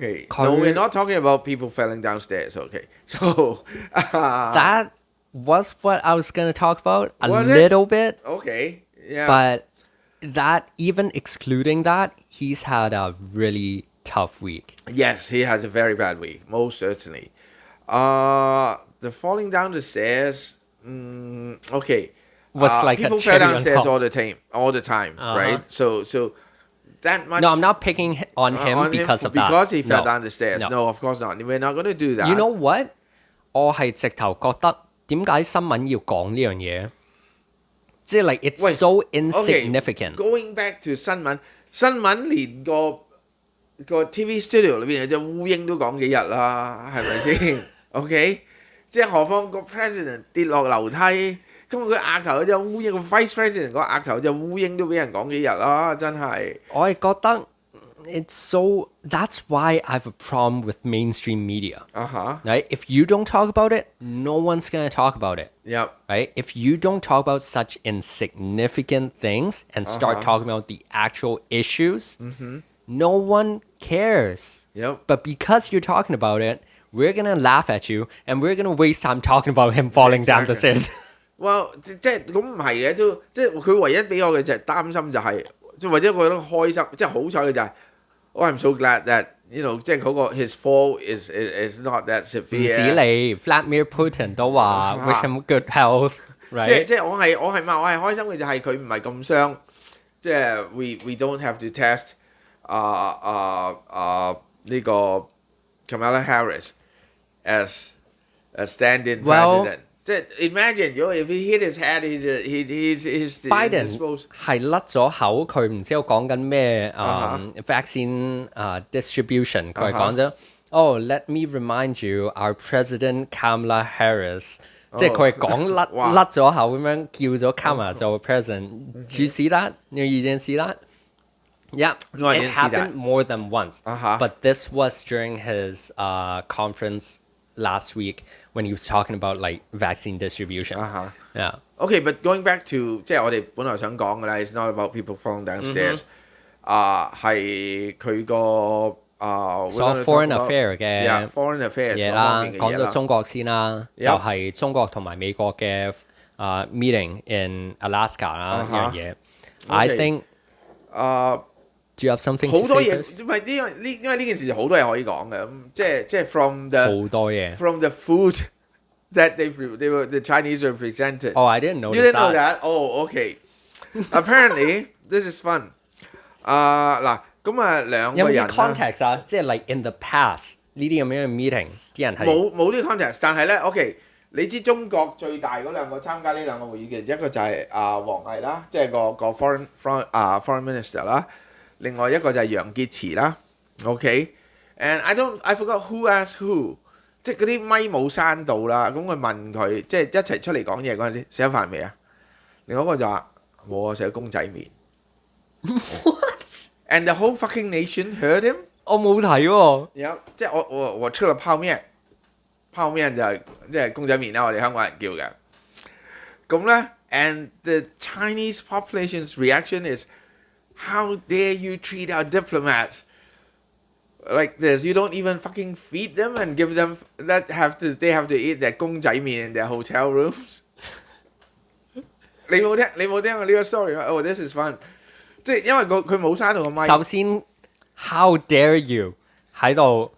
Okay. No, we're not talking about people falling downstairs. Okay. So That was what I was gonna talk about a Was it? little bit, okay. Yeah. but that even excluding that, he's had a really tough week. Yes, he has a very bad week, most certainly. The falling down the stairs. Okay. Was like a People fall cherry on downstairs top. all the time, right? So that much. No, I'm not picking on him because of that. because he fell No. down the stairs. No. No, of course not. We're not going to do that. You know what? 我係直頭覺得點解新聞要講呢樣嘢？即係 like it's 喂 so Okay, insignificant。 going back to 新聞連個 TV studio 裏邊有隻烏蠅都講幾日啦，係咪先？OK，即係何況個 president 跌落樓梯，咁佢額頭有隻烏蠅，個 vice president 個額頭有隻烏蠅都俾人講幾日啦，真係。我係覺得 it's so that's why I have a problem with mainstream media. Right? If you don't talk about it, no one's gonna talk about it. Yep. Right? If you don't talk about such insignificant things and start talking about the actual issues, no one cares. Yep. But because you're talking about it, we're gonna laugh at you and we're gonna waste time talking about him falling down the Exactly. stairs. Well，即係咁唔係嘅，都即係佢唯一俾我嘅就係擔心就係，即係或者我覺得開心，即係好彩嘅就係，I'm so glad that即係嗰個 his fall is not that 唔 severe。止你 Vladimir Putin 都話 wish him good health, 即 right? 即係我係開心嘅就係佢唔係咁傷，即係 we don't have to test 呢個 Kamala Harris as a stand-in Well, president。即係 imagine 如果 if he hit his head, he's Biden indisposed。係甩咗口，佢唔知道講緊咩vaccine distribution，佢係講咗Oh, let me remind you, our president Kamala Harris，即係佢係講甩咗口咁樣叫咗 Kamala 做 president。Did you see that? You didn't see that? Yeah, No, I it didn't see that. happened more than once. Uh-huh. But this was during his conference last week when he was talking about like vaccine distribution. Yeah. Okay, but going back to 即係我哋本來想講嘅啦，it's not about people falling downstairs。係佢個所以 foreign affair 嘅 foreign affairs 嘢嗰方啦，面嘅嘢啦。講咗中國先啦，就係中國同埋美國嘅meeting in Alaska 啦呢樣嘢。I think do you have something 好 to 多 say 嘢 first？唔係因為呢件事好多嘢可以講嘅，即係 from the 好多嘢。from the food that the Chinese were presented。Oh, I didn't know You didn't know that. that? Oh, okay. Apparently, this is fun. 嗱，咁兩有冇啲個人啦 context 啊？即係 like in the past 呢啲咁樣嘅 meeting，啲人係冇呢個 context，但係咧，OK，你知中國最大嗰兩個參加呢兩個會議嘅，一個就係王毅啦，即係個 foreign minister 啦，另外一個就係楊潔篪啦。OK，and I forgot who asked who，即係嗰啲咪冇閂到啦，咁佢問佢，即係一齊出嚟講嘢嗰陣時，食咗飯未啊？另外一個就話冇啊，食咗公仔麵。And the whole fucking nation heard him。我冇睇喎。有即係我出咗泡面，泡面就係即係公仔麵啦，我哋香港人叫嘅。咁咧 ，and the Chinese population's reaction is, how dare you treat our diplomats like this? You don't even fucking feed them and give them they have to eat their 公仔麵 in their hotel rooms 你冇聽過呢個 story 啊？ Oh, this is fun。即係因為佢冇閂到個咪。首先 ，How dare you 喺度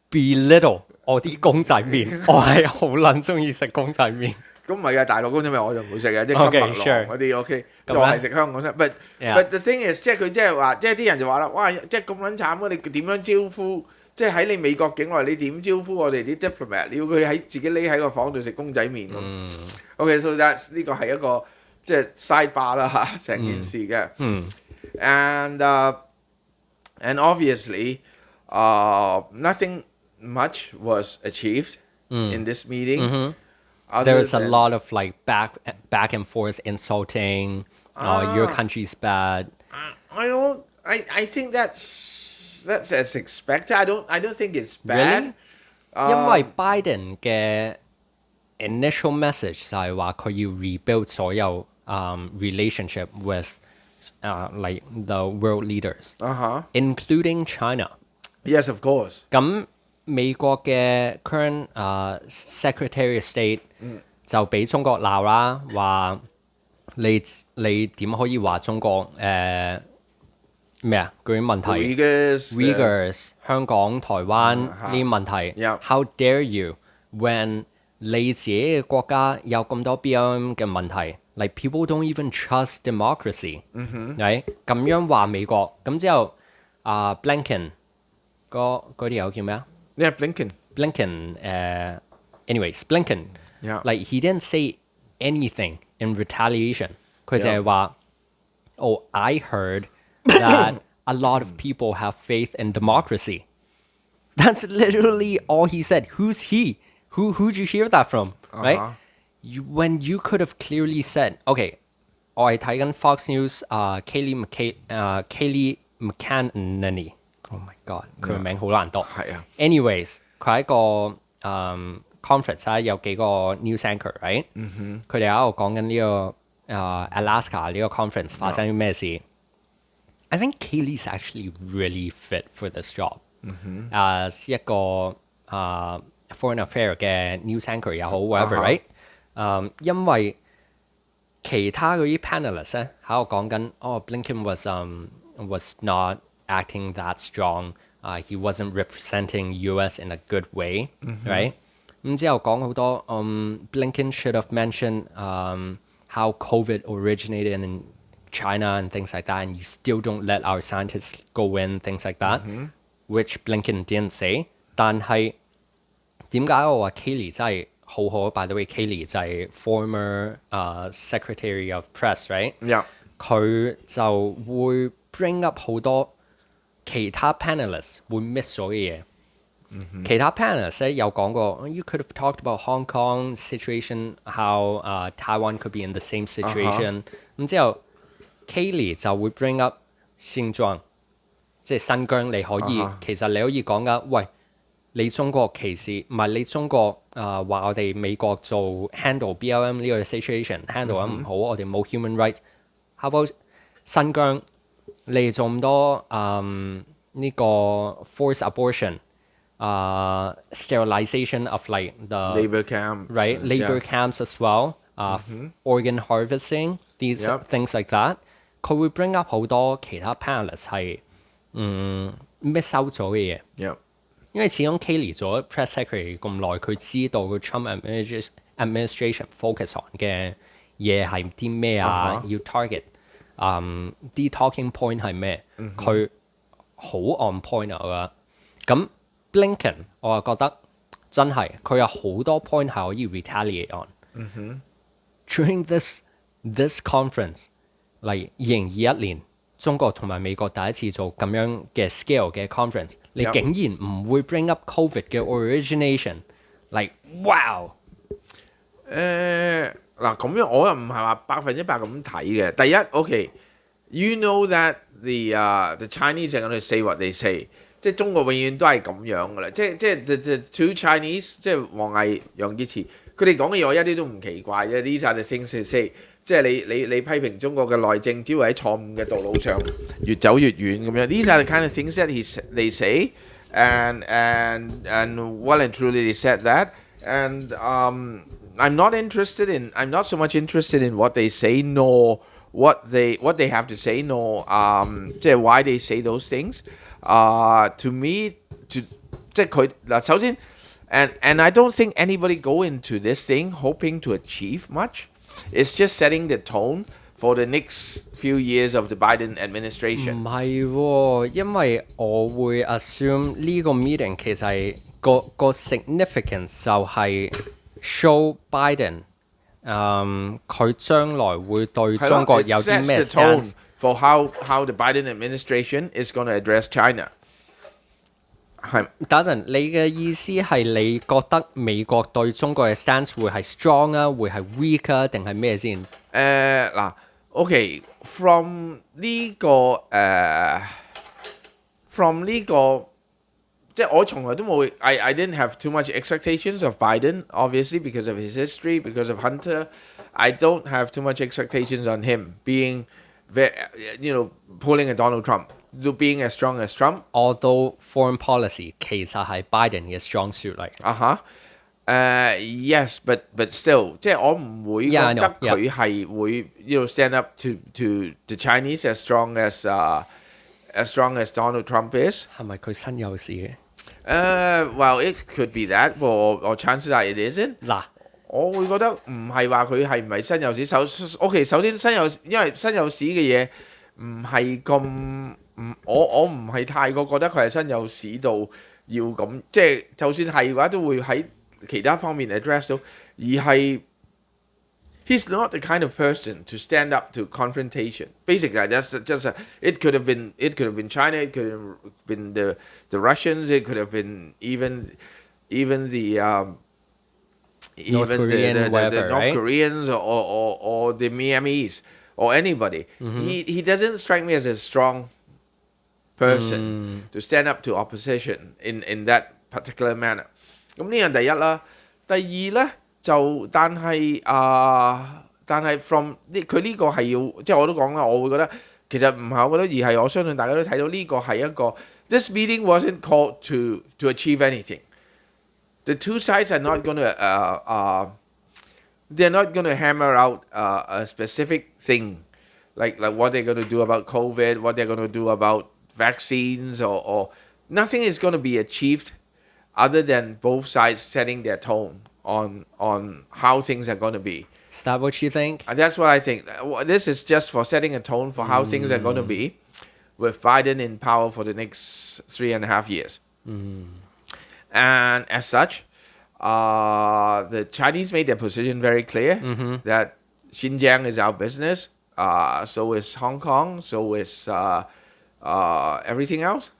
belittle 我啲公仔麵？我係好撚中意食公仔麵。咁唔係嘅，大陸公仔麵我就唔會食嘅，即係金麥郎嗰啲 OK。就係食香港餐。But the thing is，即係佢即係話，即係啲人就話啦，哇！即係咁撚慘啊！你點樣招呼？即係喺你美國境內，你點招呼我哋啲 diplomat？你要佢喺自己匿喺個房度食公仔麵咁。OK，so that 呢個係一個即係 sidebar 啦嚇，成件事嘅。And obviously, nothing much was achieved in this meeting. There was a lot of like back and forth insulting. Your country's bad. I think that's as expected. I don't think it's Really? bad. 因為 Biden 嘅 initial message 就係話佢要 rebuild 所有relationship with like the world leaders, including China. Yes, of course. 咁美國嘅 current Secretary of State 就俾中國鬧啦，話你點可以話中國咩啊嗰啲問題 Uyghurs 香港、台灣呢啲問題 How dare you when 你自己嘅國家有咁多 BLM 嘅問題 like people don't even trust democracy right 咁樣話美國咁之後Blinken 嗰條友叫咩啊 Yeah, Blinken. Blinken anyways Blinken Yeah. like he didn't say anything in retaliation 佢就係話 oh I heard that a lot of people have faith in democracy that's literally all he said who's he who'd you hear that from right when you could have clearly said okay 我係睇緊 Fox News Kayleigh McEnany oh my god 佢個名好難讀係啊 anyways 佢喺個conference 有幾個 news anchor right 佢哋喺度講緊呢個Alaska 呢個 conference 發生啲咩事I think Kayleigh's actually really fit for this job as 一個foreign affair 嘅 news anchor 又好 whatever right 因為其他嗰啲 panelists 咧喺度講緊Blinken was not acting that strong he wasn't representing US in a good way right 咁之後講好多Blinken should have mentioned how COVID originated in China and things like that and you still don't let our scientists go in things like that which Blinken didn't say 但係點解我話 Kayleigh 真係好好 by the way Kayleigh 就係 former Secretary of Press right Yeah. 佢就會 bring up 好多其他 panelists 會 miss 咗嘅嘢其他 panelists 咧有講過 you could have talked about Hong Kong situation how Taiwan could be in the same situation 咁之後 Kayleigh 就會 bring up 現狀即係新疆你可以其實你可以講㗎喂你中國歧視唔係你中國話我哋美國做 handle BLM 呢個 situation handle 得唔好我哋冇 human rights how about 新疆你做咁多呢個 forced abortion sterilization of like the Labor camp. right labor camps as well organ harvesting these things like that 佢會 bring up 好多其他 panelists 係miss out 咗嘅嘢 Yeah. 因為始終 Kayleigh 做咗 press secretary 咁耐，佢知道個 Trump administration focus on 嘅嘢係啲咩啊，要 target 啲 talking point 係咩，佢好 on point 啊！咁 Blinken 我又覺得真係佢有好多 point 係可以 retaliate on。During this conference，例如2021年。中國同埋美國第一次做咁樣嘅 scale 嘅 conference， 你竟然唔會 bring up COVID 嘅 origination，like wow！嗱咁樣我又唔係話100%咁睇嘅。第一 ，OK，you know that the Chinese are going to say what they say， 即係中國永遠都係咁樣噶啦。即係 the two Chinese， 即係王毅、楊潔篪，佢哋講嘅嘢我一啲都唔奇怪嘅。These are the things to say。即係你批評中國嘅內政，只會喺錯誤嘅道路上越走越遠咁樣。These are the kind of things that they say, and well and truly they said that. And I'm not so much interested in what they say, nor what they have to say, nor 即係 why they say those things. To me, 即係佢嗱，首先 and I don't think anybody go into this thing hoping to achieve much.It's just setting the tone for the next few years of the Biden administration. 唔係喎，因為我會 assume 呢個 meeting 其實係個 significance 就係 show Biden 佢將來會對中國有啲咩 stance for how the Biden administration is going to address China. 等陣，你嘅意思係你覺得美國對中國嘅 stance 會係 strong 啊，會係 weak 啊，定係咩先？嗱 ，OK，from 呢個即係我從來都冇，I didn't have too much expectations of Biden, obviously because of his history, because of Hunter. I don't have too much expectations on him being pulling a Donald Trump to being as strong as Trump. Although foreign policy 其實係 Biden 嘅 strong suit 嚟。Yes, but still，即係我唔會覺 Yeah, I 得 know, yeah. 佢係會stand up to the Chinese as strong as Donald Trump is. 係咪佢身有事嘅？ Well, it could be that, or chances are it isn't. 嗱，我會覺得唔係話佢係唔係身有屎。首先因為身有屎嘅嘢唔係咁我唔係太過覺得佢係身有屎到要咁，即係就算係嘅話，都會喺其他方面 address 到，而係 he's not the kind of person to stand up to confrontation. Basically, that's just it could have been China, it could have been the Russians, it could have been even the North Koreans or the Myanmarese or anybody. He doesn't strike me as a strong person to stand up to opposition in that particular manner. 咁呢樣第一啦，第二咧就但係 from 佢呢個係要即係我都講啦，我會覺得其實唔係我覺得，而係我相信大家都睇到呢個係一個 this meeting wasn't called to achieve anything. The two sides are not going to they're not going to hammer out a specific thing like what they're going to do about COVID, what they're going to do about vaccines or nothing is going to be achieved other than both sides setting their tone on how things are going to be. Is that what you think? That's what I think. This is just for setting a tone for how things are going to be with Biden in power for the next 3.5 years. And as such, the Chinese made their position very clear that Xinjiang is our business. So is Hong Kong. So is everything else.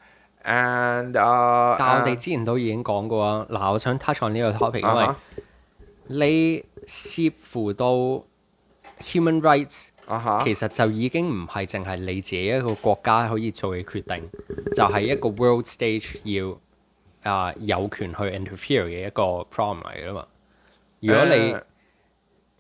And 但我哋之前都已經講過啊。嗱，我想 touch on 呢個 topic，因為你涉乎到 human rights，其實就已經唔係淨係你自己一個國家可以做嘅決定，就係一個 world stage 要有權去 interfere 嘅一個 problem 嚟㗎嘛。如果你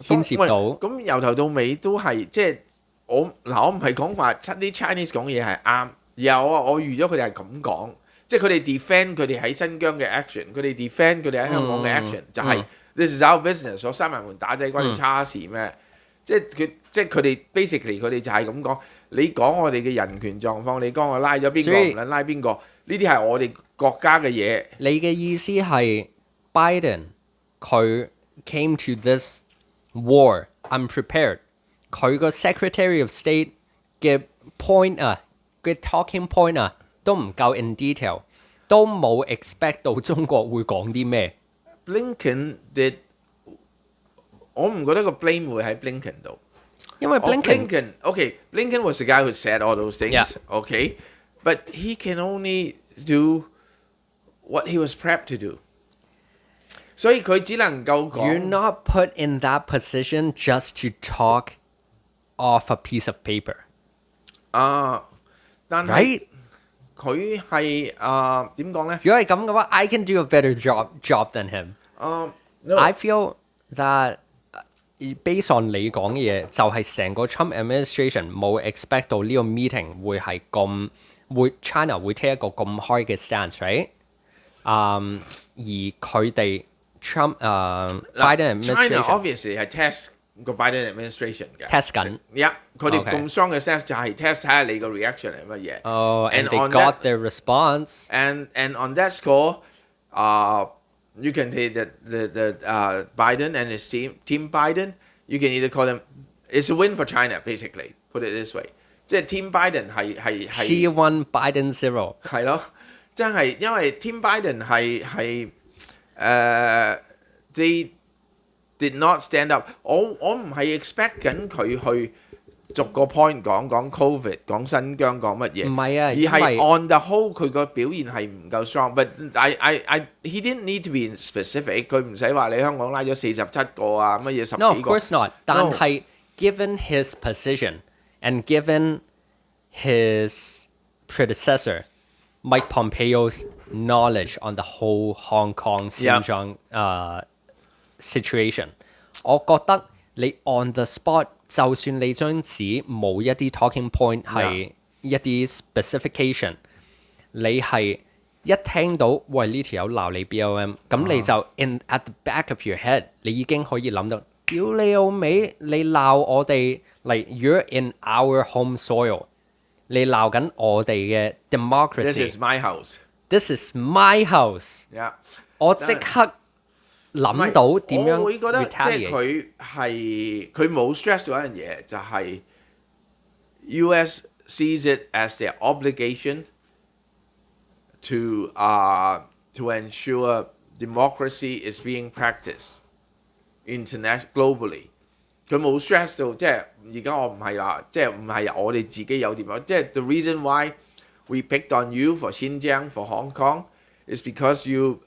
牽涉到咁由頭到尾都係即係我唔係講話啲 Chinese 講嘢係啱。有啊，我預咗佢哋係咁講，即係佢哋 defend 佢哋喺新疆嘅 action， 佢哋 defend 佢哋喺香港嘅 action，就係 this is our business， 我閂埋門打仔關你叉事咩？即係佢哋 basically 佢哋就係咁講，你講我哋嘅人權狀況，你講我拉咗邊個唔撚拉邊個，呢啲係我哋國家嘅嘢。你嘅意思係 Biden 佢 came to this war unprepared， 佢個 Secretary of State 嘅 point 啊。嘅 talking point 啊，都唔夠 in detail， 都冇 expect 到中國會講啲咩。Blinken did， 我唔覺得個 blame 會喺 Blinken 度，因為 Blinken was the guy who said all those things，but he can only do what he was prepped to do， 所以佢只能夠講。You're not put in that position just to talk off a piece of paper。但係佢係點講咧？如果係咁嘅話 ，I can do a better job than him. No. I feel that based on 你講嘅嘢，就係成個 Trump administration 冇 expect 到呢個 meeting 會係咁，會 China 會 take 一個咁 hard 嘅 stance，right？而佢哋 Trump Biden administration China obviously 係 test 個 Biden administration 嘅 test 緊。佢哋咁 strong 嘅 sense 就係 test 睇下你個 reaction 係乜嘢。And they got their response. And on that score, you can take the Biden and his team Biden. You can either call them it's a win for China basically. Put it this way， 即係 Team Biden 係 She won Biden 0。係咯，真係因為 Team Biden 係they did not stand up。我唔係 expect 緊佢去。逐個 point 講 Covid 講新疆講乜嘢，唔係啊，而係 on the whole 佢個表現係唔夠 strong。But he didn't need to be specific， 佢唔使話你香港拉咗47個啊乜嘢10幾個。No, of course not。但係 given his position and given his predecessor Mike Pompeo's knowledge on the whole Hong Kong 新疆situation， 我覺得你 on the spot 就算你張紙冇一啲 talking point 係一啲 specification， 你係一聽到喂呢條友鬧你 BLM， 咁你就 at the back of your head， 你已經可以諗到，屌你老味，你鬧我哋，like you're in our home soil， 你鬧緊我哋嘅 democracy。 This is my house. This is my house。 Yeah. 我即刻諗到點樣 retaliate。我會覺得即係佢冇 stress 到一樣嘢，就係 US sees it as their obligation to ensure democracy is being practiced globally。佢冇 stress 到，即係而家我唔係話，即係唔係我哋自己有點樣，即係 the reason why we picked on you for Xinjiang for Hong Kong is because you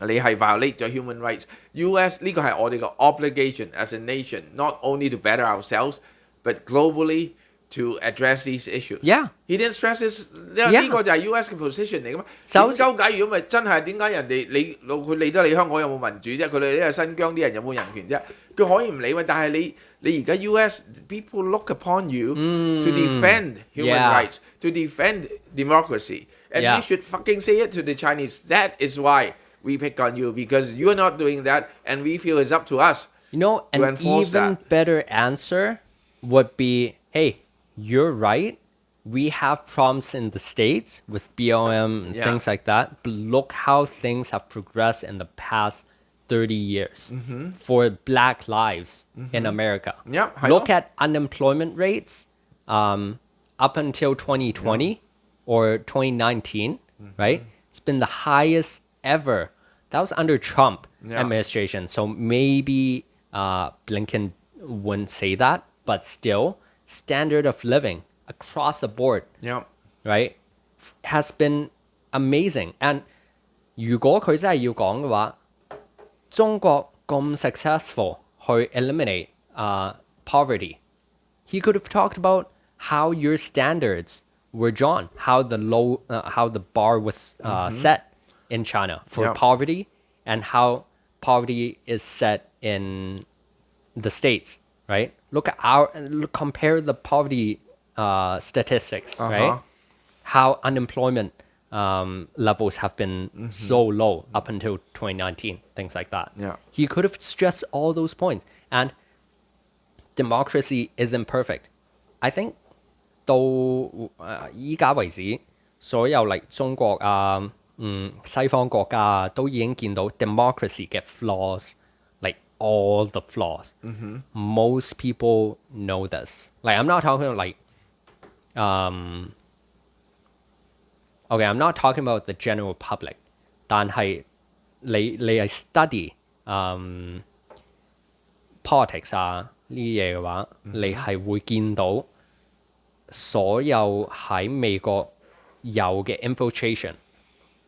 你係 violate 咗 human rights。 US 呢個係我哋嘅 obligation as a nation, not only to better ourselves but globally to address these issues. Yeah. He didn't stress this. 呢個就係 US 嘅 position 嚟噶嘛。點解如果咪真係點解人哋佢理得你香港有冇民主啫？佢哋呢個新疆啲人有冇人權啫？佢可以唔理嘛？但係你而家 US people look upon you to defend human rights, to defend democracy, and you should fucking say it to the Chinese. That is why we pick on you, because you're not doing that, and we feel it's up to us. You know, an even better answer would be, hey, you're right. We have problems in the States with BLM and things like that, but look how things have progressed in the past 30 years for black lives in America. Look at unemployment rates up until 2020 or 2019, right? It's been the highest ever. That was under Trump administration. So maybe Blinken wouldn't say that, but still, standard of living across the board, right, has been amazing. And 如果佢真係要講嘅話，中國咁 successful 去 eliminate poverty, he could have talked about how your standards were drawn, how the bar was set in China for poverty, and how poverty is set in the States, right? Compare the poverty statistics, right? How unemployment levels have been so low up until 2019, things like that. He could have stressed all those points. And democracy isn't perfect. I think 到依家為止，所有中國西方國家都已經見到 democracy 嘅 flaws, like all the flaws. Most people know this. Like I'm not talking about okay, I'm not talking about the general public. 但係你係 study politics 呢啲嘢嘅話，你係會見到所有喺美國有嘅 infiltration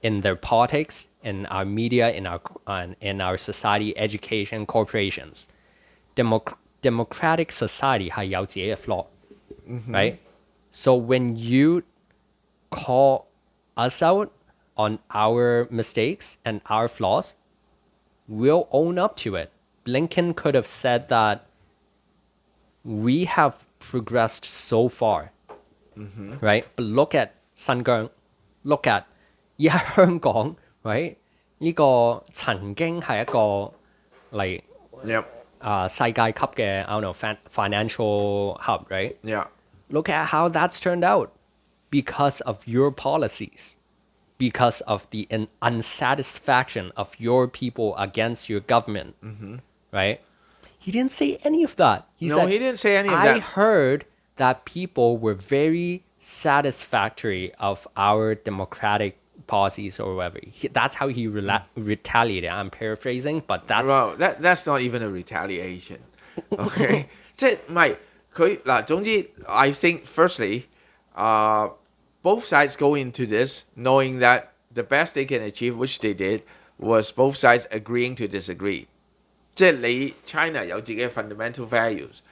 in their politics, in our media, in our society, education, corporations. Democratic society 係有自己嘅 flaw, right? So when you call us out on our mistakes and our flaws, we'll own up to it. Blinken could have said that we have progressed so far, right? But look at 新疆, look at 而喺香港 right? 呢個曾經係一個世界級嘅 I don't know financial hub, right? Look at how that's turned out because of your policies, because of the unsatisfaction of your people against your government, right? He didn't say any of that. He didn't say any of that. I heard that people were very satisfactory of our democratic policies or whatever. That's how he retaliated. I'm paraphrasing, but that's not even a retaliation. Okay? 即係唔係佢嗱，總之 I think firstly, both sides go into this knowing that the best they can achieve, which they did, was both sides agreeing to disagree. 即係你 China 有自己嘅 fundamental values,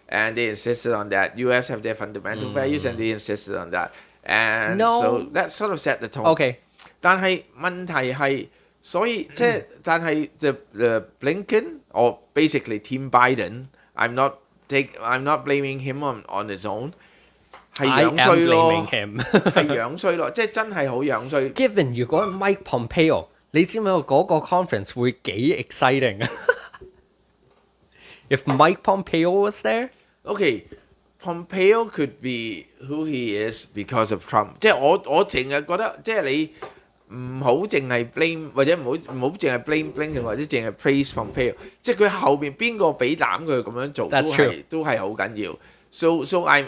and they insisted on that. US have their fundamental values, and they insisted on that. And so that sort of set the tone. Okay. 但係問題係，所以即係但係the Blinken or basically Team Biden I'm not blaming him on his own， 係 I 樣 am 衰 blaming 咯，him 係樣衰咯，即係真係好樣衰。Given 如果 Mike Pompeo，你知唔知嗰個 conference 會幾 exciting 啊？If Mike Pompeo was there， Okay，Pompeo could be who he is because of Trump。即係我淨係覺得，即係你唔好淨係 blame 或者唔好淨係 blame Blinken 或者淨係 praise Pompeo，即係佢後邊邊個俾膽佢咁樣做 That's true 都係好緊要。So I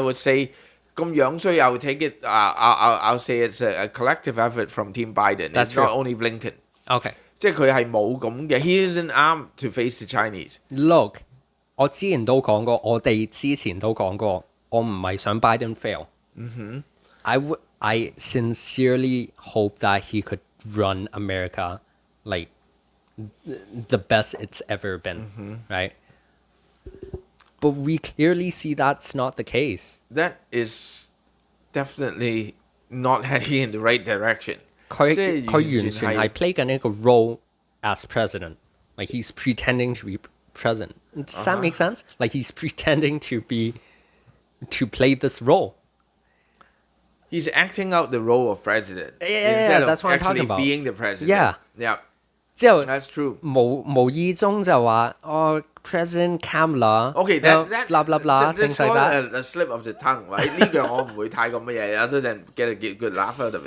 would say 咁樣衰，I would take it. I'll say it's a collective effort from Team Biden. That's It's not true only Blinken. OK。即係佢係冇咁嘅。He isn't armed to face the Chinese. Look，我之前都講過，我哋之前都講過，我唔係想 Biden fail。I sincerely hope that he could run America like the best it's ever been, right? But we clearly see that's not the case. That is definitely not heading in the right direction. 佢即係完全係 play 緊一個 role as president. Like he's pretending to be president. Does that make sense? Like he's pretending to play this role. He's acting out the role of president Yeah, instead that's of what I'm talking actually about. being the president. Yeah. 之後 That's true. 無意中就話President Kamala Okay, that blah blah blah that's things like not that. a slip of the tongue, right? 呢樣我唔會太過乜嘢，other than get a good laugh out of it.